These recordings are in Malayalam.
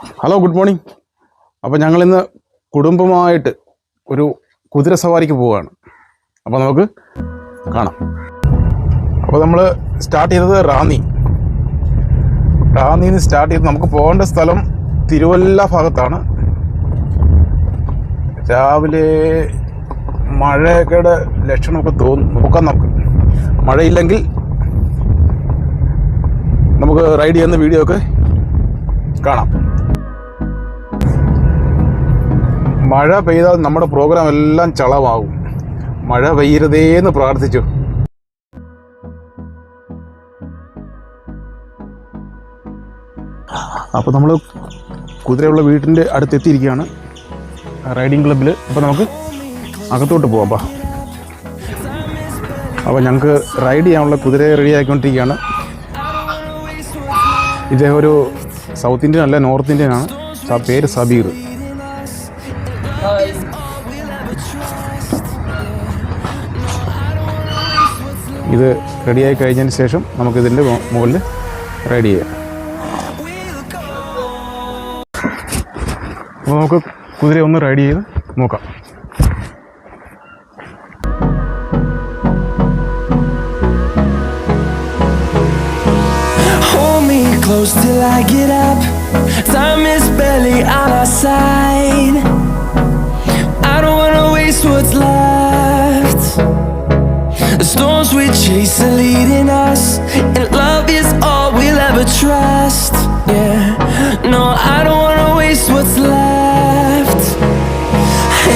Hello, good morning. അപ്പോൾ ഞങ്ങളിന്ന് കുടുംബമായിട്ട് ഒരു കുതിര സവാരിക്ക് പോവുകയാണ്. അപ്പോൾ നമുക്ക് കാണാം. അപ്പോൾ നമ്മൾ സ്റ്റാർട്ട് ചെയ്തത് റാന്നിയിൽ നിന്ന് സ്റ്റാർട്ട് ചെയ്ത് നമുക്ക് പോകേണ്ട സ്ഥലം തിരുവല്ല ഭാഗത്താണ്. രാവിലെ മഴയുടെ ലക്ഷണമൊക്കെ നോക്കാം. നമുക്ക് മഴയില്ലെങ്കിൽ നമുക്ക് റൈഡ് ചെയ്യുന്ന വീഡിയോ ഒക്കെ കാണാം. മഴ പെയ്താൽ നമ്മുടെ പ്രോഗ്രാം എല്ലാം ചളമാകും. മഴ പെയ്യരുതേന്ന് പ്രാർത്ഥിച്ചു. അപ്പോൾ നമ്മൾ കുതിരയുള്ള വീട്ടിൻ്റെ അടുത്തെത്തിയിരിക്കുകയാണ്, റൈഡിങ് ക്ലബ്ബിൽ. അപ്പോൾ നമുക്ക് അകത്തോട്ട് പോകാം. അപ്പോൾ ഞങ്ങൾക്ക് റൈഡ് ചെയ്യാനുള്ള കുതിരയെ റെഡി ആക്കിക്കൊണ്ടിരിക്കുകയാണ്. ഇദ്ദേഹം ഒരു സൗത്ത് ഇന്ത്യൻ അല്ല, നോർത്ത് ഇന്ത്യൻ ആണ്. പേര് സബീർ. ഇത് റെഡിയായി കഴിഞ്ഞതിന് ശേഷം നമുക്കിതിൻ്റെ മുകളിൽ റൈഡ് ചെയ്യാം. അപ്പോൾ നമുക്ക് കുതിര ഒന്ന് റൈഡ് ചെയ്ത് നോക്കാം. Close till I get up. Time is barely on our side. I don't wanna waste what's left. The storms we chase are leading us, and love is all we'll ever trust. Yeah, no, I don't wanna waste what's left.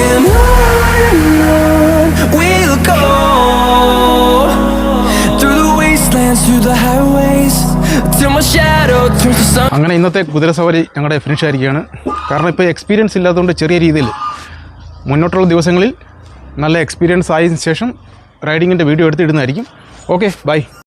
And on we'll go, through the wastelands, through the highways. അങ്ങനെ ഇന്നത്തെ കുതിര സവാരി ഞങ്ങളുടെ ഫിനിഷ് ആയിരിക്കുകയാണ്. കാരണം ഇപ്പോൾ എക്സ്പീരിയൻസ് ഇല്ലാത്തതുകൊണ്ട് ചെറിയ രീതിയിൽ മുന്നോട്ടുള്ള ദിവസങ്ങളിൽ നല്ല എക്സ്പീരിയൻസ് ആയതിനു ശേഷം റൈഡിങ്ങിൻ്റെ വീഡിയോ എടുത്തിടുന്നതായിരിക്കും. Okay, by.